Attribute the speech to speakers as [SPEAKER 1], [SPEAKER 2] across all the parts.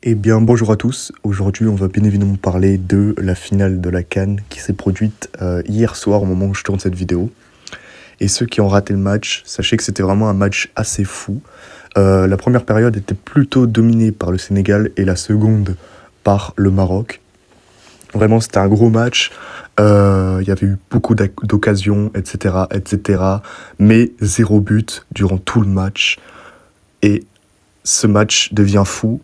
[SPEAKER 1] Eh bien, bonjour à tous. Aujourd'hui, on va bien évidemment parler de la finale de la CAN qui s'est produite hier soir au moment où je tourne cette vidéo. Et ceux qui ont raté le match, sachez que c'était vraiment un match assez fou. La première période était plutôt dominée par le Sénégal et la seconde par le Maroc. Vraiment, c'était un gros match. Il y avait eu beaucoup d'occasions, etc., etc. Mais 0 but durant tout le match. Et ce match devient fou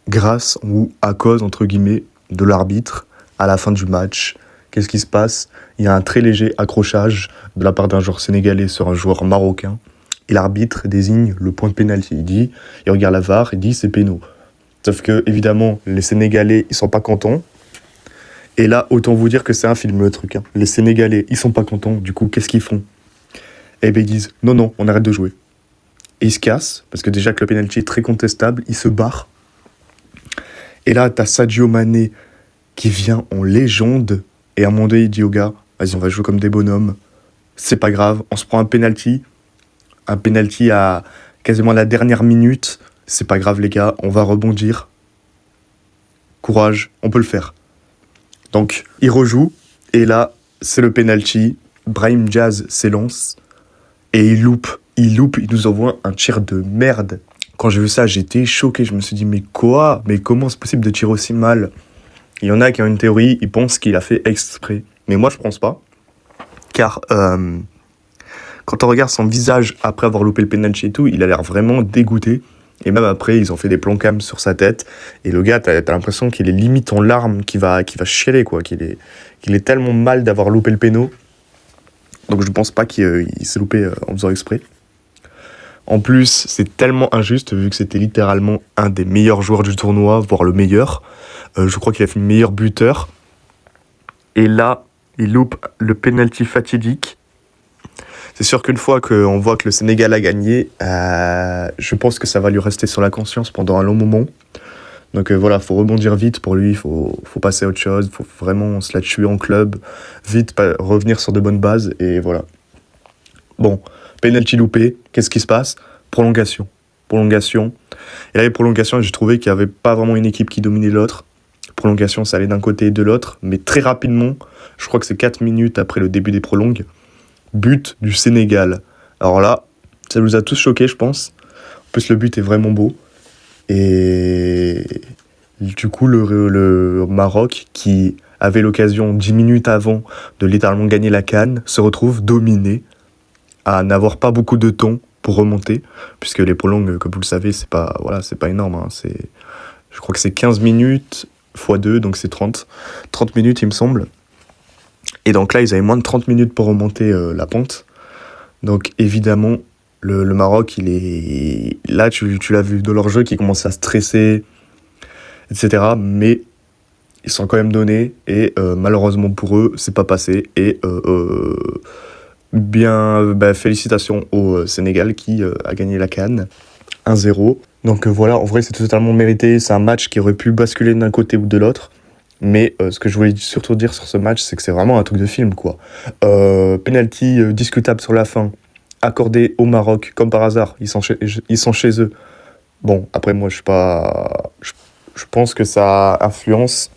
[SPEAKER 1] grâce ou à cause, entre guillemets, de l'arbitre à la fin du match. Qu'est-ce qui se passe? Il y a un très léger accrochage de la part d'un joueur sénégalais sur un joueur marocain. Et l'arbitre désigne le point de pénalty. Il regarde la VAR, il dit c'est péno. Sauf que, évidemment, les Sénégalais, ils sont pas contents. Et là, autant vous dire que c'est un film, le truc. Les Sénégalais, ils sont pas contents. Du coup, qu'est-ce qu'ils font? Eh bien, ils disent non, on arrête de jouer. Et ils se cassent, parce que déjà que le pénalty est très contestable, ils se barrent. Et là, t'as Sadio Mané qui vient en légende. Et à un moment donné, il dit aux gars, vas-y, on va jouer comme des bonhommes. C'est pas grave, on se prend un penalty. Un penalty à quasiment la dernière minute. C'est pas grave, les gars, on va rebondir. Courage, on peut le faire. Donc, il rejoue. Et là, c'est le penalty. Brahim Diaz s'élance. Et il loupe, il nous envoie un tir de merde. Quand j'ai vu ça, j'étais choqué. Je me suis dit, mais quoi? Mais comment c'est possible de tirer aussi mal? Il y en a qui ont une théorie, ils pensent qu'il a fait exprès. Mais moi, je pense pas. Car quand on regarde son visage après avoir loupé le penalty et tout, il a l'air vraiment dégoûté. Et même après, ils ont fait des plans cam sur sa tête. Et le gars, t'as l'impression qu'il est limite en larmes, qu'il va chialer, quoi. Qu'il est tellement mal d'avoir loupé le péno. Donc je pense pas qu'il s'est loupé en faisant exprès. En plus, c'est tellement injuste vu que c'était littéralement un des meilleurs joueurs du tournoi, voire le meilleur. Je crois qu'il a fait le meilleur buteur. Et là, il loupe le penalty fatidique. C'est sûr qu'une fois qu'on voit que le Sénégal a gagné, je pense que ça va lui rester sur la conscience pendant un long moment. Donc voilà, faut rebondir vite pour lui, faut passer à autre chose, faut vraiment se la tuer en club, vite revenir sur de bonnes bases, et voilà. Bon, penalty loupé, qu'est-ce qui se passe? Prolongation. Et là, les prolongations, j'ai trouvé qu'il n'y avait pas vraiment une équipe qui dominait l'autre. Prolongation, ça allait d'un côté et de l'autre, mais très rapidement, je crois que c'est 4 minutes après le début des prolongues, but du Sénégal. Alors là, ça nous a tous choqués, je pense. En plus, le but est vraiment beau. Et du coup, le Maroc, qui avait l'occasion 10 minutes avant de littéralement gagner la CAN, se retrouve dominé, à n'avoir pas beaucoup de temps pour remonter, puisque les prolongues, comme vous le savez, c'est pas énorme. Je crois que c'est 15 minutes x 2, donc c'est 30 minutes, il me semble. Et donc là, ils avaient moins de 30 minutes pour remonter la pente. Donc évidemment, le Maroc, il est... Là, tu l'as vu dans leur jeu, qui commence à stresser, etc. Mais ils sont quand même donnés, et malheureusement pour eux, c'est pas passé. Et félicitations au Sénégal qui a gagné la CAN 1-0. Donc voilà, en vrai, c'est totalement mérité. C'est un match qui aurait pu basculer d'un côté ou de l'autre. Mais ce que je voulais surtout dire sur ce match, c'est que c'est vraiment un truc de film, quoi. Penalty discutable sur la fin, accordé au Maroc, comme par hasard. Ils sont chez eux. Bon, après, moi, je pense que ça a influencé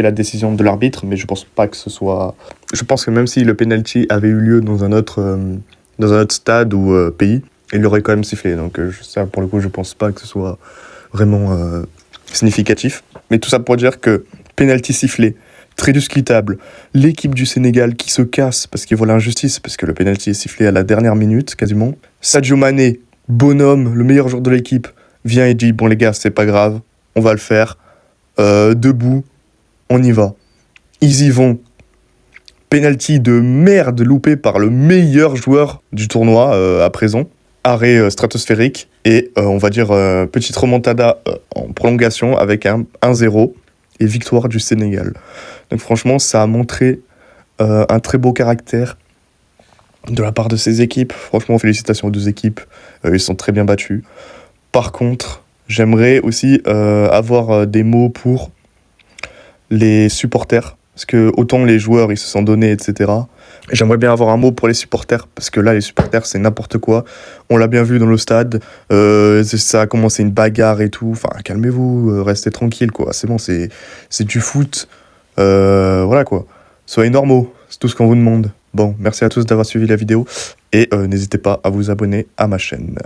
[SPEAKER 1] la décision de l'arbitre, mais je pense pas que ce soit... Je pense que même si le penalty avait eu lieu dans un autre stade ou pays, il l'aurait quand même sifflé. Donc ça, pour le coup, je pense pas que ce soit vraiment significatif. Mais tout ça pour dire que penalty sifflé, très discutable, l'équipe du Sénégal qui se casse parce qu'ils voient l'injustice, parce que le penalty est sifflé à la dernière minute, quasiment. Sadio Mané, bonhomme, le meilleur joueur de l'équipe, vient et dit, bon les gars, c'est pas grave, on va le faire. Debout, on y va. Ils y vont. Penalty de merde loupé par le meilleur joueur du tournoi à présent. Arrêt stratosphérique et on va dire petite remontada en prolongation avec un 1-0 et victoire du Sénégal. Donc franchement, ça a montré un très beau caractère de la part de ces équipes. Franchement, félicitations aux deux équipes. Ils sont très bien battus. Par contre, j'aimerais aussi avoir des mots pour les supporters. Parce que autant les joueurs, ils se sont donnés, etc. J'aimerais bien avoir un mot pour les supporters, parce que là, les supporters, c'est n'importe quoi. On l'a bien vu dans le stade, ça a commencé une bagarre et tout. Enfin, calmez-vous, restez tranquille, quoi. C'est bon, c'est du foot. Voilà, quoi. Soyez normaux, c'est tout ce qu'on vous demande. Bon, merci à tous d'avoir suivi la vidéo, et n'hésitez pas à vous abonner à ma chaîne.